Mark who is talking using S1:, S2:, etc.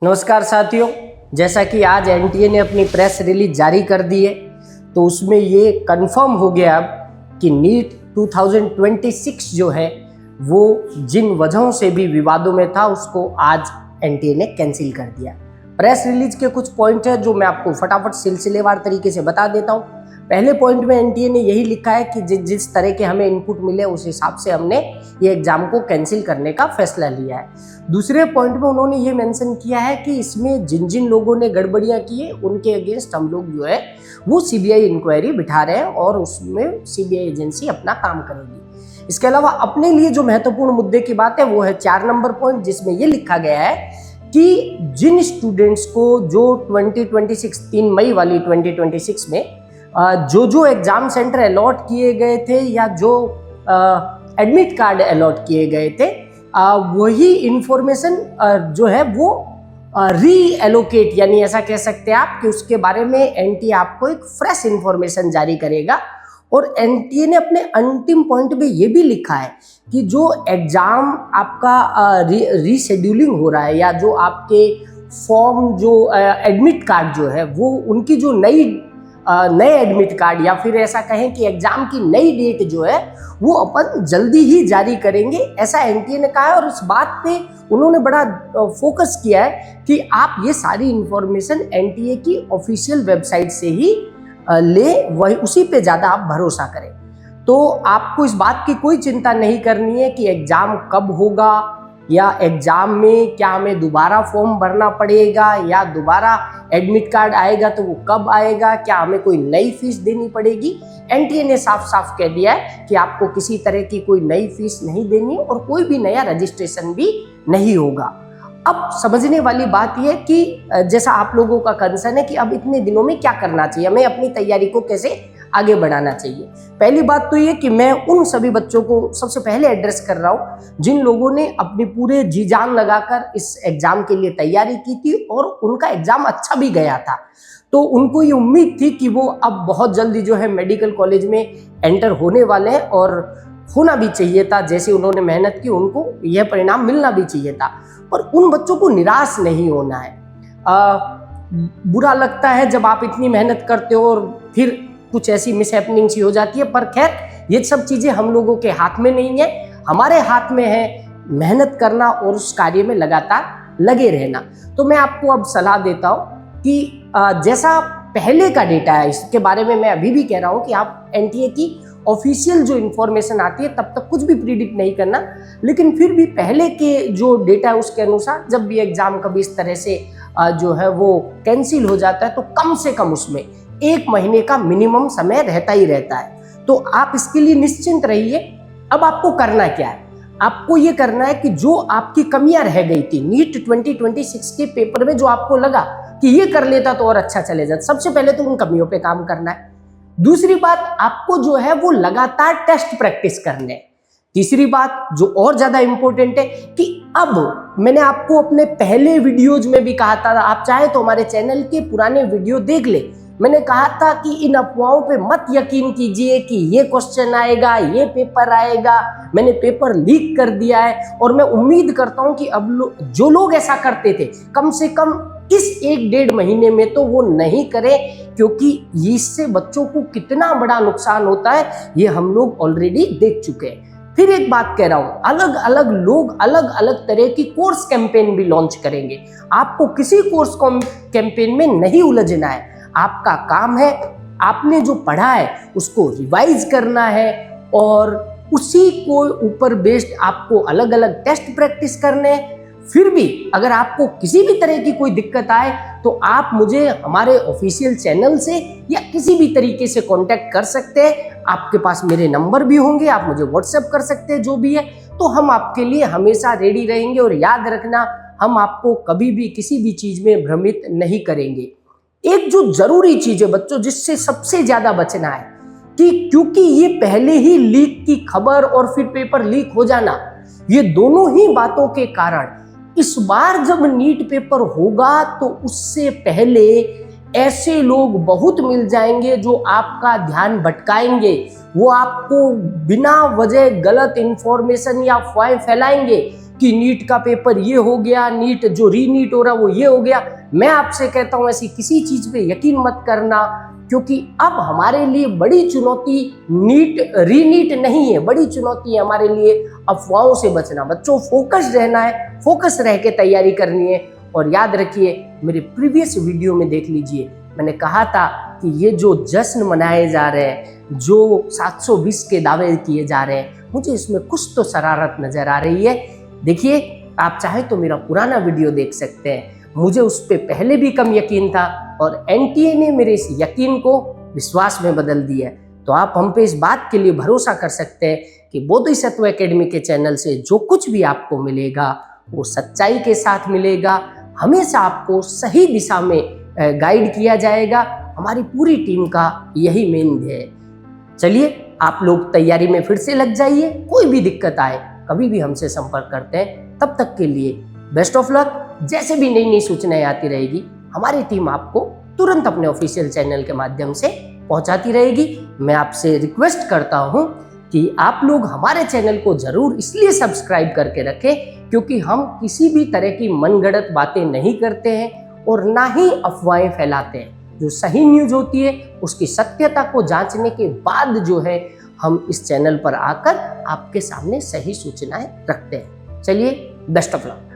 S1: नमस्कार साथियों, जैसा कि आज एनटीए ने अपनी प्रेस रिलीज जारी कर दी है तो उसमें ये कंफर्म हो गया अब कि नीट 2026 जो है वो जिन वजहों से भी विवादों में था उसको आज एनटीए ने कैंसिल कर दिया। प्रेस रिलीज के कुछ पॉइंट है जो मैं आपको फटाफट सिलसिलेवार तरीके से बता देता हूँ। पहले पॉइंट में एनटीए ने यही लिखा है कि जिस तरह के हमें इनपुट मिले उस हिसाब से हमने ये एग्जाम को कैंसिल करने का फैसला लिया है। दूसरे पॉइंट में उन्होंने ये मेंशन किया है कि इसमें जिन जिन लोगों ने गड़बड़ियां की है उनके अगेंस्ट हम लोग जो है वो सीबीआई इंक्वायरी बिठा रहे हैं और उसमें सीबीआई एजेंसी अपना काम करेगी। इसके अलावा अपने लिए जो महत्वपूर्ण मुद्दे की बात है वो है 4 नंबर पॉइंट, जिसमें ये लिखा गया है कि जिन स्टूडेंट्स को जो 2026 3 मई वाली 2026 में जो एग्जाम सेंटर अलॉट किए गए थे या जो एडमिट कार्ड अलॉट किए गए थे वही इंफॉर्मेशन जो है वो री एलोकेट, यानी ऐसा कह सकते हैं आप कि उसके बारे में एनटीए आपको एक फ्रेश इंफॉर्मेशन जारी करेगा। और एनटीए ने अपने अंतिम पॉइंट में ये भी लिखा है कि जो एग्जाम आपका रीशेड्यूलिंग हो रहा है या जो आपके फॉर्म जो एडमिट कार्ड जो है वो उनकी जो नए एडमिट कार्ड या फिर ऐसा कहें कि एग्जाम की नई डेट जो है वो अपन जल्दी ही जारी करेंगे, ऐसा एनटीए ने कहा है। और इस बात पे उन्होंने बड़ा फोकस किया है कि आप ये सारी इंफॉर्मेशन एनटीए की ऑफिशियल वेबसाइट से ही ले, वही उसी पे ज़्यादा आप भरोसा करें। तो आपको इस बात की कोई चिंता नहीं करनी है कि एग्ज़ाम कब होगा या एग्ज़ाम में क्या हमें दोबारा फॉर्म भरना पड़ेगा या दोबारा एडमिट कार्ड आएगा तो वो कब आएगा, क्या हमें कोई नई फीस देनी पड़ेगी। एनटीए ने साफ साफ कह दिया है कि आपको किसी तरह की कोई नई फीस नहीं देनी और कोई भी नया रजिस्ट्रेशन भी नहीं होगा। अब समझने वाली बात यह कि जैसा आप लोगों का कंसर्न है कि अब इतने दिनों में क्या करना चाहिए, हमें अपनी तैयारी को कैसे आगे बढ़ाना चाहिए। पहली बात तो ये कि मैं उन सभी बच्चों को सबसे पहले एड्रेस कर रहा हूँ जिन लोगों ने अपनी पूरे जी जान लगाकर इस एग्जाम के लिए तैयारी की थी और उनका एग्जाम अच्छा भी गया था। तो उनको ये उम्मीद थी कि वो अब बहुत जल्दी जो है मेडिकल कॉलेज में एंटर होने वाले हैं और होना भी चाहिए था, जैसे उन्होंने मेहनत की उनको यह परिणाम मिलना भी चाहिए था। पर उन बच्चों को निराश नहीं होना है। बुरा लगता है जब आप इतनी मेहनत करते हो और फिर कुछ ऐसी मिसहैपनिंग सी हो जाती है, पर खैर ये सब चीज़ें हम लोगों के हाथ में नहीं है, हमारे हाथ में है मेहनत करना और उस कार्य में लगातार लगे रहना। तो मैं आपको अब सलाह देता हूँ कि जैसा पहले का डेटा है इसके बारे में मैं अभी भी कह रहा हूँ कि आप एनटीए की ऑफिशियल जो इन्फॉर्मेशन आती है तब तक कुछ भी प्रिडिक्ट नहीं करना, लेकिन फिर भी पहले के जो डेटा है उसके अनुसार जब भी एग्जाम कभी इस तरह से जो है वो कैंसिल हो जाता है तो कम से कम उसमें 1 महीने का मिनिमम समय रहता ही रहता है। तो आप इसके लिए निश्चिंत रहिए। अब आपको करना क्या है, आपको ये करना है कि जो आपकी कमियां रह गई थी नीट 2026 के पेपर में, जो आपको लगा कि ये कर लेता तो और अच्छा चले जाता, सबसे पहले तो उन कमियों पे काम करना है। दूसरी बात, आपको जो है वो लगातार टेस्ट प्रैक्टिस करने हैं। तीसरी बात जो और ज्यादा इंपॉर्टेंट है कि अब मैंने आपको अपने पहले वीडियोज में भी कहा था, आप चाहे तो हमारे चैनल के पुराने वीडियो देख ले, मैंने कहा था कि इन अफवाहों पे मत यकीन कीजिए कि ये क्वेश्चन आएगा, ये पेपर आएगा। मैंने पेपर लीक कर दिया है और मैं उम्मीद करता हूं कि अब जो लोग ऐसा करते थे कम से कम इस 1-1.5 महीने में तो वो नहीं करें, क्योंकि इससे बच्चों को कितना बड़ा नुकसान होता है ये हम लोग ऑलरेडी देख चुके हैं। फिर एक बात कह रहा हूं, अलग अलग लोग अलग अलग तरह की कोर्स कैंपेन भी लॉन्च करेंगे। आपको किसी कोर्स कैंपेन में नहीं उलझना है। आपका काम है आपने जो पढ़ा है उसको रिवाइज करना है और उसी को ऊपर बेस्ड आपको अलग अलग टेस्ट प्रैक्टिस करने हैं। फिर भी अगर आपको किसी भी तरह की कोई दिक्कत आए तो आप मुझे हमारे ऑफिशियल चैनल से या किसी भी तरीके से कांटेक्ट कर सकते हैं। आपके पास मेरे नंबर भी होंगे, आप मुझे व्हाट्सएप कर सकते हैं, जो भी है। तो हम आपके लिए हमेशा रेडी रहेंगे और याद रखना, हम आपको कभी भी किसी भी चीज़ में भ्रमित नहीं करेंगे। एक जो जरूरी चीज है बच्चों जिससे सबसे ज्यादा बचना है कि क्योंकि ये पहले ही लीक की खबर और फिर पेपर लीक हो जाना, ये दोनों ही बातों के कारण इस बार जब नीट पेपर होगा तो उससे पहले ऐसे लोग बहुत मिल जाएंगे जो आपका ध्यान भटकाएंगे। वो आपको बिना वजह गलत इंफॉर्मेशन या अफवाहें फैलाएंगे कि नीट का पेपर ये हो गया, नीट जो रीनीट हो रहा वो ये हो गया। मैं आपसे कहता हूँ ऐसी किसी चीज़ पे यकीन मत करना, क्योंकि अब हमारे लिए बड़ी चुनौती नीट रीनीट नहीं है, बड़ी चुनौती है हमारे लिए अफवाहों से बचना। बच्चों फोकस रहना है, फोकस रह के तैयारी करनी है। और याद रखिए, मेरे प्रीवियस वीडियो में देख लीजिए, मैंने कहा था कि ये जो जश्न मनाए जा रहे हैं, जो 720 के दावे किए जा रहे हैं, मुझे इसमें कुछ तो शरारत नजर आ रही है। देखिए, आप चाहे तो मेरा पुराना वीडियो देख सकते हैं, मुझे उस पर पहले भी कम यकीन था और एनटीए ने मेरे इस यकीन को विश्वास में बदल दिया है। तो आप हम पे इस बात के लिए भरोसा कर सकते हैं कि बोधिसत्व एकेडमी के चैनल से जो कुछ भी आपको मिलेगा वो सच्चाई के साथ मिलेगा, हमेशा आपको सही दिशा में गाइड किया जाएगा। हमारी पूरी टीम का यही मेन ध्येय है। चलिए, आप लोग तैयारी में फिर से लग जाइए। कोई भी दिक्कत आए कभी भी हमसे संपर्क करते हैं। तब तक के लिए बेस्ट ऑफ लक। जैसे भी नई नई सूचनाएं आती रहेगी, हमारी टीम आपको तुरंत अपने ऑफिशियल चैनल के माध्यम से पहुंचाती रहेगी। मैं आपसे रिक्वेस्ट करता हूं कि आप लोग हमारे चैनल को जरूर इसलिए सब्सक्राइब करके रखें क्योंकि हम किसी भी तरह की मनगढ़ंत बातें नहीं करते हैं और ना ही अफवाहें फैलाते हैं। जो सही न्यूज होती है उसकी सत्यता को जांचने के बाद जो है हम इस चैनल पर आकर आपके सामने सही सूचनाएं रखते हैं। चलिए, बेस्ट ऑफ लक।